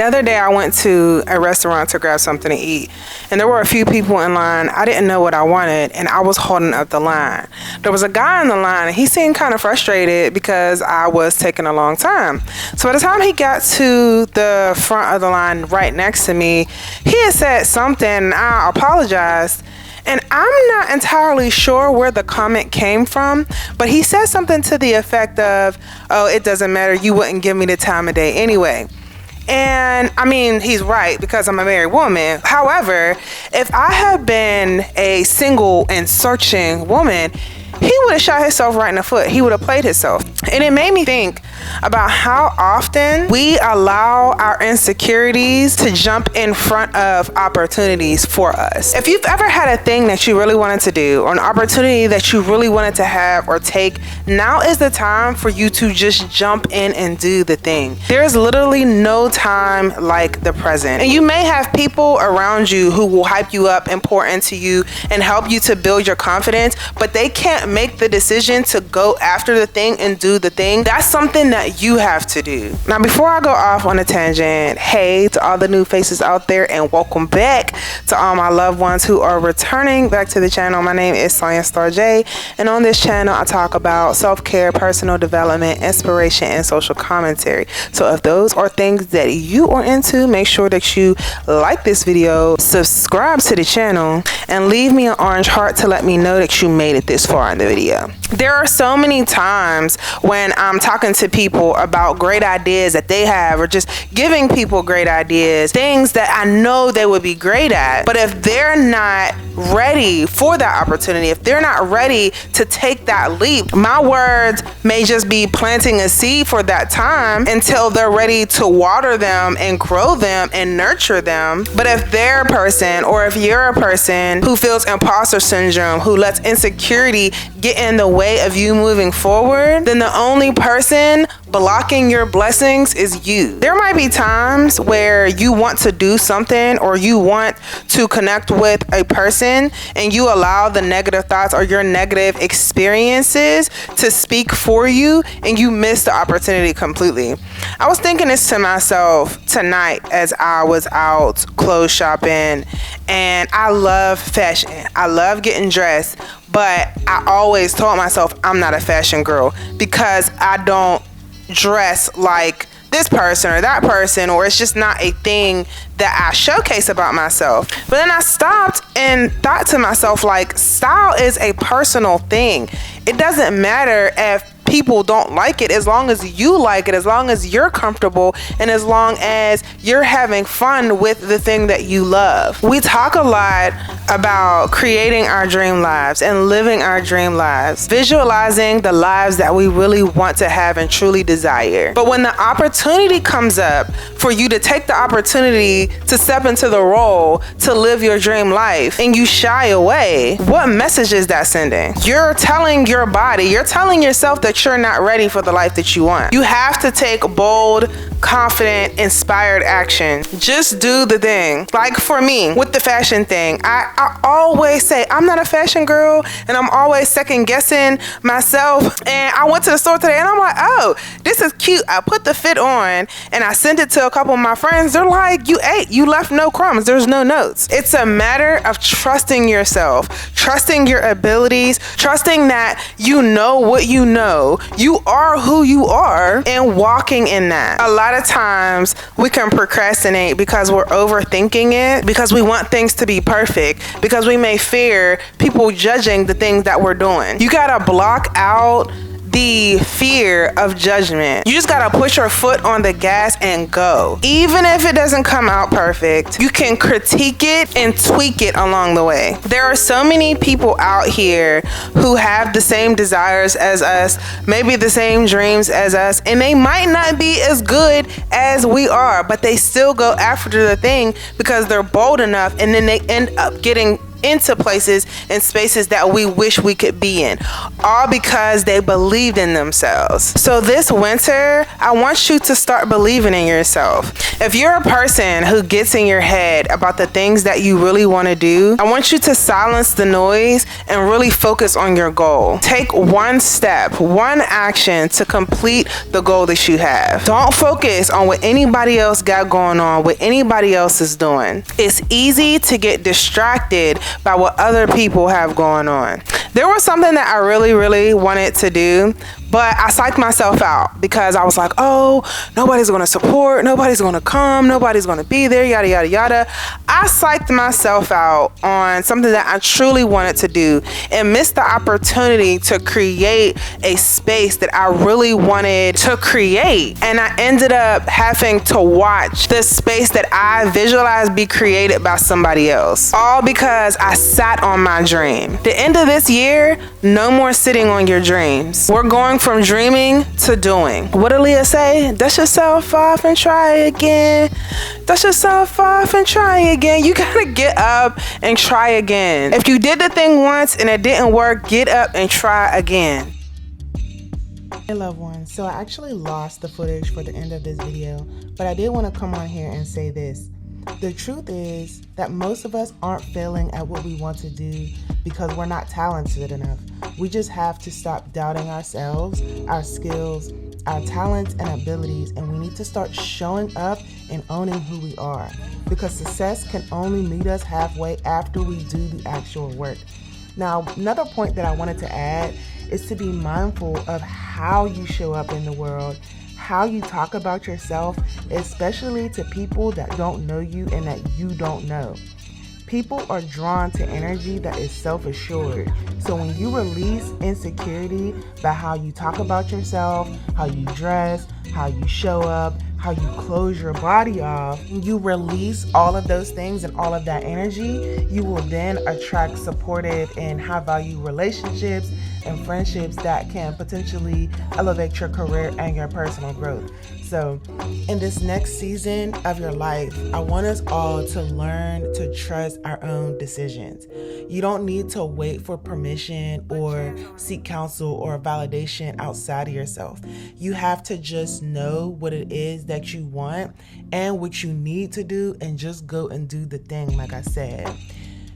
The other day I went to a restaurant to grab something to eat, and there were a few people in line. I didn't know what I wanted, and I was holding up the line. There was a guy in the line, and he seemed kind of frustrated because I was taking a long time. So by the time he got to the front of the line right next to me, he had said something, and I apologized. And I'm not entirely sure where the comment came from, but he said something to the effect of, "Oh, it doesn't matter. You wouldn't give me the time of day anyway." And I mean, he's right because I'm a married woman. However, if I had been a single and searching woman, he would have shot himself right in the foot. He would have played himself. And it made me think about how often we allow our insecurities to jump in front of opportunities for us. If you've ever had a thing that you really wanted to do, or an opportunity that you really wanted to have or take, now is the time for you to just jump in and do the thing. There's literally no time like the present. And you may have people around you who will hype you up and pour into you and help you to build your confidence, but they can't make the decision to go after the thing and do the thing. That's something that you have to do. Now, before I go off on a tangent, hey to all the new faces out there, and welcome back to all my loved ones who are returning back to the channel. My name is Sonya Star J, and on this channel I talk about self-care, personal development, inspiration, and social commentary. So if those are things that you are into, make sure that you like this video, subscribe to the channel, and leave me an orange heart to let me know that you made it this far in the video. There are so many times when I'm talking to people about great ideas that they have, or just giving people great ideas, things that I know they would be great at, but if they're not ready for that opportunity, if they're not ready to take that leap, my words may just be planting a seed for that time until they're ready to water them and grow them and nurture them. But if they're a person, or if you're a person who feels imposter syndrome, who lets insecurity get in the way of you moving forward, then the only person blocking your blessings is you. There might be times where you want to do something, or you want to connect with a person, and you allow the negative thoughts or your negative experiences to speak for you, and you miss the opportunity completely. I was thinking this to myself tonight as I was out clothes shopping, and I love fashion. I love getting dressed, but I always told myself I'm not a fashion girl because I don't dress like this person or that person, or it's just not a thing that I showcase about myself. But then I stopped and thought to myself, like, style is a personal thing. It doesn't matter if people don't like it, as long as you like it, as long as you're comfortable, and as long as you're having fun with the thing that you love. We talk a lot about creating our dream lives and living our dream lives, visualizing the lives that we really want to have and truly desire. But when the opportunity comes up for you to take the opportunity to step into the role to live your dream life, and you shy away, what message is that sending? You're telling your body, you're telling yourself that you're not ready for the life that you want. You have to take bold, confident, inspired action. Just do the thing. Like for me, with the fashion thing, I always say I'm not a fashion girl, and I'm always second guessing myself. And I went to the store today, and I'm like, oh, this is cute. I put the fit on, and I sent it to a couple of my friends. They're like, you ate, you left no crumbs, there's no notes. It's a matter of trusting yourself, trusting your abilities, trusting that you know what you know, you are who you are, and walking in that. A lot of times we can procrastinate because we're overthinking it, because we want things to be perfect, because we may fear people judging the things that we're doing. You gotta block out the fear of judgment. You just gotta push your foot on the gas and go. Even if it doesn't come out perfect, you can critique it and tweak it along the way. There are so many people out here who have the same desires as us, maybe the same dreams as us, and they might not be as good as we are, but they still go after the thing because they're bold enough, and then they end up getting into places and spaces that we wish we could be in, all because they believed in themselves. So this winter, I want you to start believing in yourself. If you're a person who gets in your head about the things that you really want to do, I want you to silence the noise and really focus on your goal. Take one step, one action to complete the goal that you have. Don't focus on what anybody else got going on, what anybody else is doing. It's easy to get distracted by what other people have going on. There was something that I really wanted to do, but I psyched myself out because I was like, oh, nobody's going to support, nobody's going to come, nobody's going to be there, yada, yada, yada. I psyched myself out on something that I truly wanted to do and missed the opportunity to create a space that I really wanted to create. And I ended up having to watch the space that I visualized be created by somebody else, all because I sat on my dream. The end of this year, no more sitting on your dreams. We're going from dreaming to doing. What did Leah say? Dust yourself off and try again. Dust yourself off and try again. You gotta get up and try again. If you did the thing once and it didn't work, get up and try again. Hey loved ones, so I actually lost the footage for the end of this video, but I did want to come on here and say this. The truth is that most of us aren't failing at what we want to do because we're not talented enough. We just have to stop doubting ourselves, our skills, our talents and abilities, and we need to start showing up and owning who we are, because success can only meet us halfway after we do the actual work. Now, another point that I wanted to add is to be mindful of how you show up in the world, how you talk about yourself, especially to people that don't know you and that you don't know. People are drawn to energy that is self-assured. So when you release insecurity by how you talk about yourself, how you dress, how you show up, how you close your body off, you release all of those things and all of that energy, you will then attract supportive and high value relationships and friendships that can potentially elevate your career and your personal growth. So in this next season of your life, I want us all to learn to trust our own decisions. You don't need to wait for permission or seek counsel or validation outside of yourself. You have to just know what it is that you want and what you need to do, and just go and do the thing. Like I said,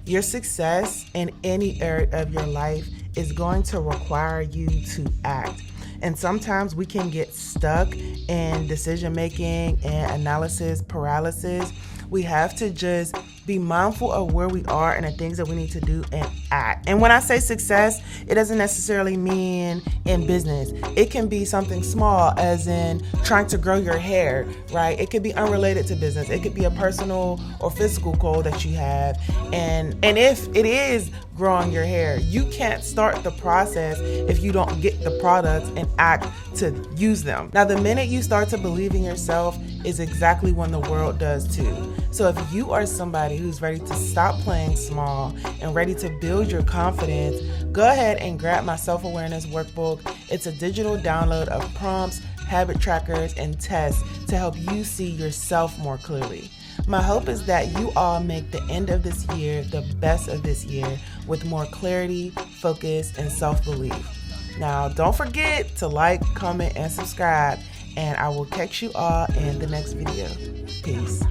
your success in any area of your life is going to require you to act. And sometimes we can get stuck in decision making and analysis paralysis. We have to just be mindful of where we are and the things that we need to do and act. And when I say success, it doesn't necessarily mean in business. It can be something small, as in trying to grow your hair, right? It could be unrelated to business. It could be a personal or physical goal that you have. And if it is growing your hair, you can't start the process if you don't get the products and act to use them. Now, the minute you start to believe in yourself is exactly when the world does too. So if you are somebody who's ready to stop playing small and ready to build your confidence, go ahead and grab my self-awareness workbook. It's a digital download of prompts, habit trackers, and tests to help you see yourself more clearly. My hope is that you all make the end of this year the best of this year with more clarity, focus, and self-belief. Now, don't forget to like, comment, and subscribe, and I will catch you all in the next video. Peace.